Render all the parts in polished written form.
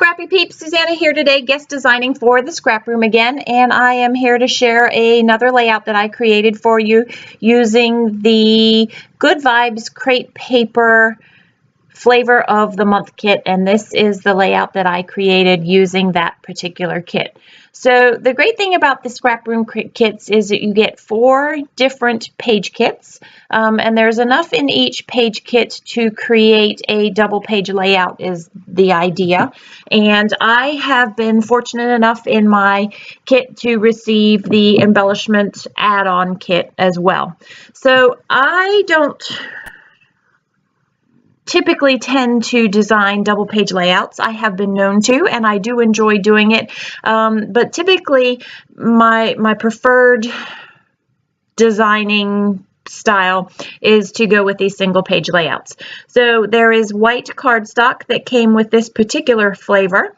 Scrappy peeps, Suzanna here today, guest designing for the Scrap Room again, and I am here to share another layout that I created for you using the Good Vibes Crepe Paper Flavor of the Month kit, and this is the layout that I created using that particular kit. So the great thing about the Scrap Room kits is that you get 4 different page kits, and there's enough in each page kit to create a double page layout is the idea. And I have been fortunate enough in my kit to receive the embellishment add-on kit as well. So I don't typically tend to design double page layouts. I have been known to, and I do enjoy doing it, but typically my preferred designing style is to go with these single page layouts. So there is white cardstock that came with this particular flavor,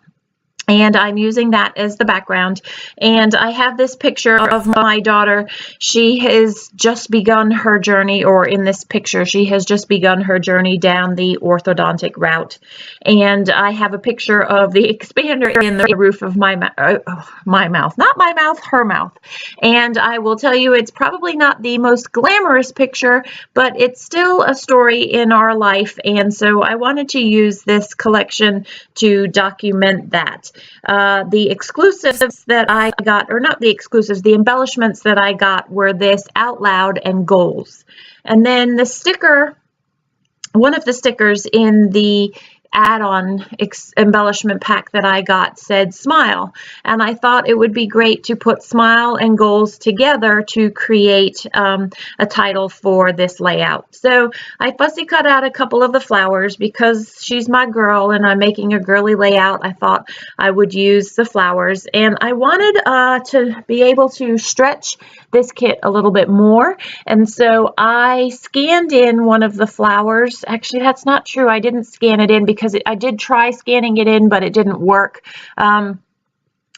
and I'm using that as the background. And I have this picture of my daughter. She has just begun her journey, or in this picture, she has just begun her journey down the orthodontic route. And I have a picture of the expander in the roof of my mouth, not my mouth, her mouth. And I will tell you, it's probably not the most glamorous picture, but it's still a story in our life. And so I wanted to use this collection to document that. The exclusives that I got, or not the exclusives, the embellishments that I got were this Out Loud and Goals. And then the sticker, one of the stickers in the add-on embellishment pack that I got said Smile, and I thought it would be great to put Smile and Goals together to create a title for this layout. So I fussy cut out a couple of the flowers because she's my girl and I'm making a girly layout. I thought I would use the flowers, and I wanted to be able to stretch this kit a little bit more, and so I scanned in one of the flowers. Actually, that's not true. I didn't scan it in because I did try scanning it in, but it didn't work.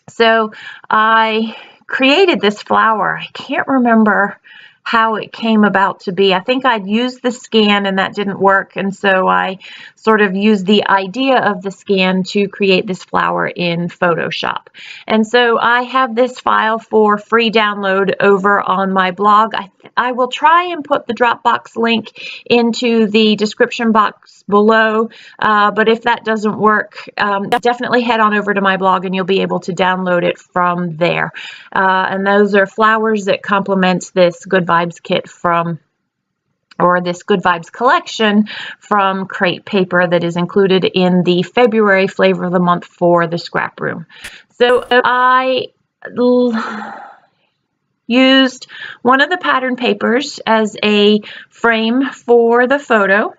So I created this flower. I can't remember how it came about to be. I think I'd used the scan and that didn't work, and so I sort of used the idea of the scan to create this flower in Photoshop. And so I have this file for free download over on my blog. I will try and put the Dropbox link into the description box below, but if that doesn't work, definitely head on over to my blog and you'll be able to download it from there. And those are flowers that complement this Good Vibes kit from, or this Good Vibes collection from Crepe Paper that is included in the February flavor of the month for the Scrap Room. So I used one of the pattern papers as a frame for the photo,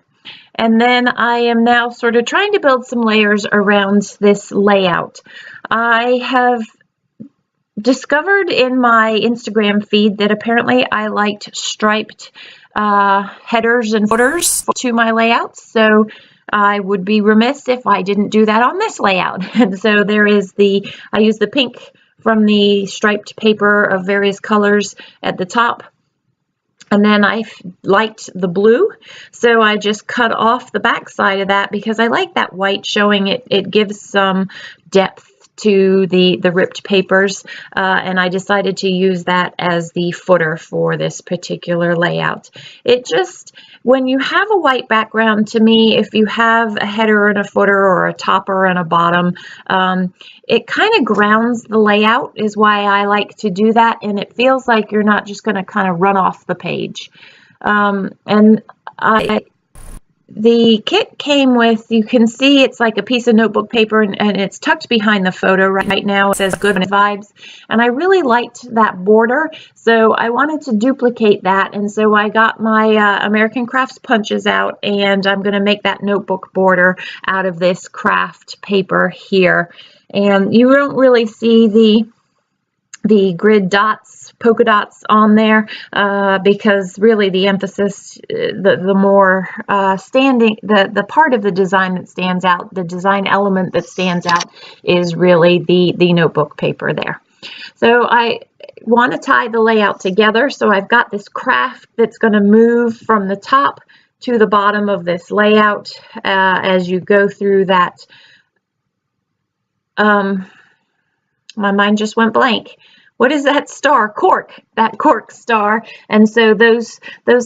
and then I am now sort of trying to build some layers around this layout. I have discovered in my Instagram feed that apparently I liked striped headers and footers to my layouts, so I would be remiss if I didn't do that on this layout. And so there is I use the pink from the striped paper of various colors at the top, and then I liked the blue, so I just cut off the back side of that because I like that white showing. It gives some depth to the ripped papers, and I decided to use that as the footer for this particular layout. It just, when you have a white background, to me, if you have a header and a footer or a topper and a bottom, it kind of grounds the layout, is why I like to do that, and it feels like you're not just going to kind of run off the page. The kit came with, you can see it's like a piece of notebook paper, and it's tucked behind the photo right now. It says Good Vibes, and I really liked that border, so I wanted to duplicate that, and so I got my American Crafts punches out, and I'm going to make that notebook border out of this craft paper here. And you don't really see the grid dots, polka dots on there, because really the emphasis, the more the part of the design that stands out, the design element that stands out, is really the notebook paper there. So I want to tie the layout together, so I've got this craft that's going to move from the top to the bottom of this layout as you go through that my mind just went blank. What is that star? Cork, that cork star. And so those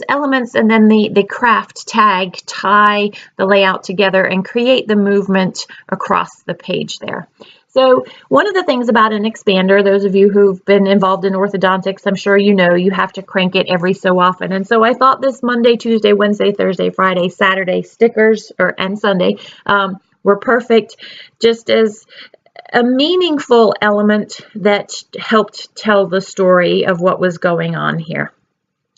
elements and then the craft tag tie the layout together and create the movement across the page there. So one of the things about an expander, those of you who've been involved in orthodontics, I'm sure you know you have to crank it every so often. And so I thought this Monday, Tuesday, Wednesday, Thursday, Friday, Saturday stickers and Sunday were perfect, just as a meaningful element that helped tell the story of what was going on here.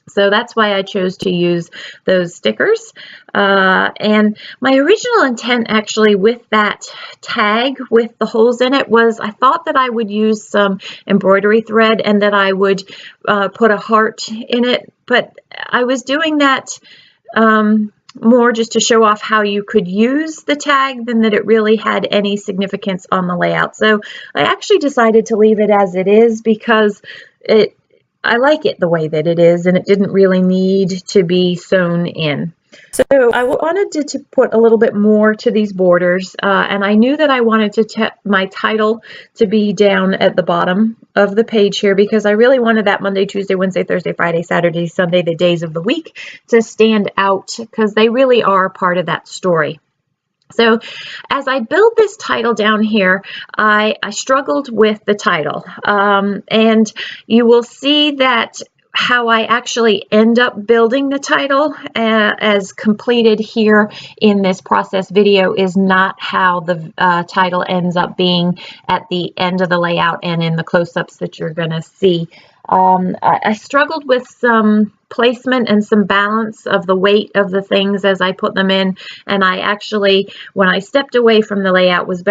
So that's why I chose to use those stickers. And my original intent actually with that tag with the holes in it was I thought that I would use some embroidery thread and that I would put a heart in it. But I was doing that more just to show off how you could use the tag than that it really had any significance on the layout. So I actually decided to leave it as it is because I like it the way that it is, and it didn't really need to be sewn in. So I wanted to put a little bit more to these borders, and I knew that I wanted my title to be down at the bottom of the page here because I really wanted that Monday, Tuesday, Wednesday, Thursday, Friday, Saturday, Sunday, the days of the week to stand out because they really are part of that story. So as I build this title down here, I struggled with the title, and you will see that how I actually end up building the title as completed here in this process video is not how the title ends up being at the end of the layout and in the close-ups that you're going to see. I struggled with some placement and some balance of the weight of the things as I put them in, and I actually, when I stepped away from the layout, was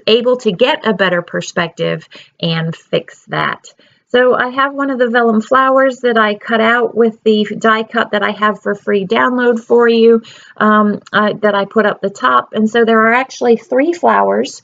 able to get a better perspective and fix that. So I have one of the vellum flowers that I cut out with the die cut that I have for free download for you that I put up the top. And so there are actually 3 flowers,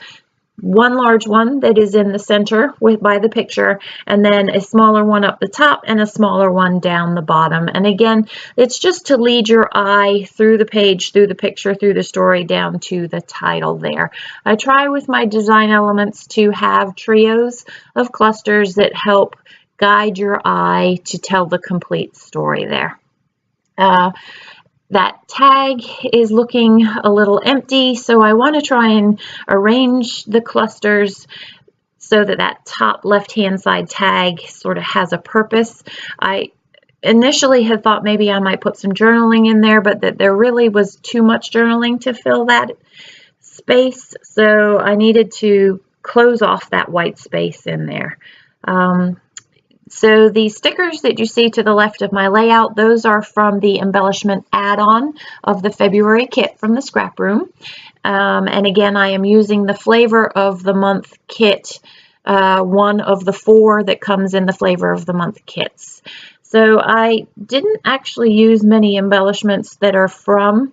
one large one that is in the center by the picture, and then a smaller one up the top and a smaller one down the bottom. And again, it's just to lead your eye through the page, through the picture, through the story, down to the title there. I try with my design elements to have trios of clusters that help guide your eye to tell the complete story there. That tag is looking a little empty, so I want to try and arrange the clusters so that that top left-hand side tag sort of has a purpose. I initially had thought maybe I might put some journaling in there, but that there really was too much journaling to fill that space, so I needed to close off that white space in there. So the stickers that you see to the left of my layout, those are from the embellishment add-on of the February kit from the ScrapRoom. And again, I am using the flavor of the month kit, one of the 4 that comes in the flavor of the month kits. So I didn't actually use many embellishments that are from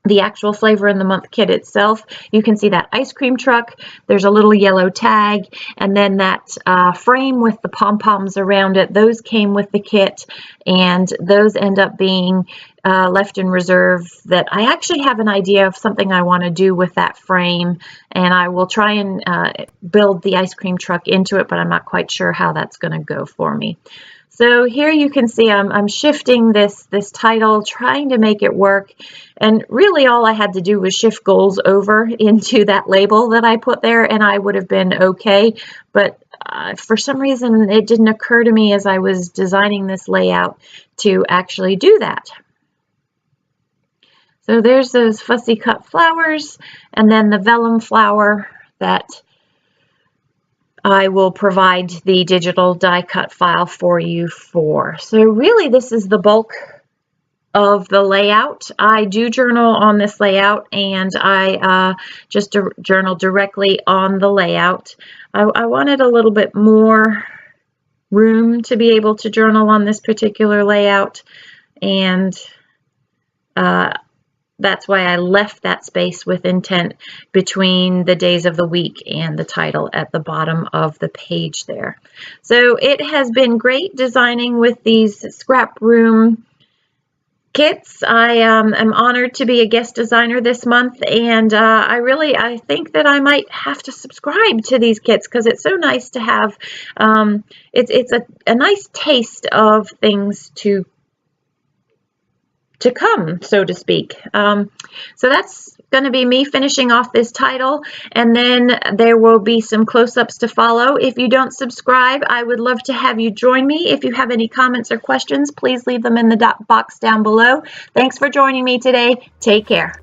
the actual flavor in the month kit itself. You can see that ice cream truck, there's a little yellow tag, and then that frame with the pom-poms around it, those came with the kit, and those end up being left in reserve that I actually have an idea of something I want to do with that frame, and I will try and build the ice cream truck into it, but I'm not quite sure how that's going to go for me. So here you can see I'm shifting this title, trying to make it work, and really all I had to do was shift goals over into that label that I put there and I would have been okay, but for some reason it didn't occur to me as I was designing this layout to actually do that. So there's those fussy cut flowers, and then the vellum flower that I will provide the digital die cut file for you for. So really this is the bulk of the layout. I do journal on this layout, and I just journal directly on the layout. I wanted a little bit more room to be able to journal on this particular layout, and that's why I left that space with intent between the days of the week and the title at the bottom of the page there. So it has been great designing with these ScrapRoom kits. I am honored to be a guest designer this month, and I think that I might have to subscribe to these kits because it's so nice to have. It's a nice taste of things to come, so to speak. So that's going to be me finishing off this title, and then there will be some close-ups to follow. If you don't subscribe, I would love to have you join me. If you have any comments or questions, please leave them in the box down below. Thanks for joining me today. Take care.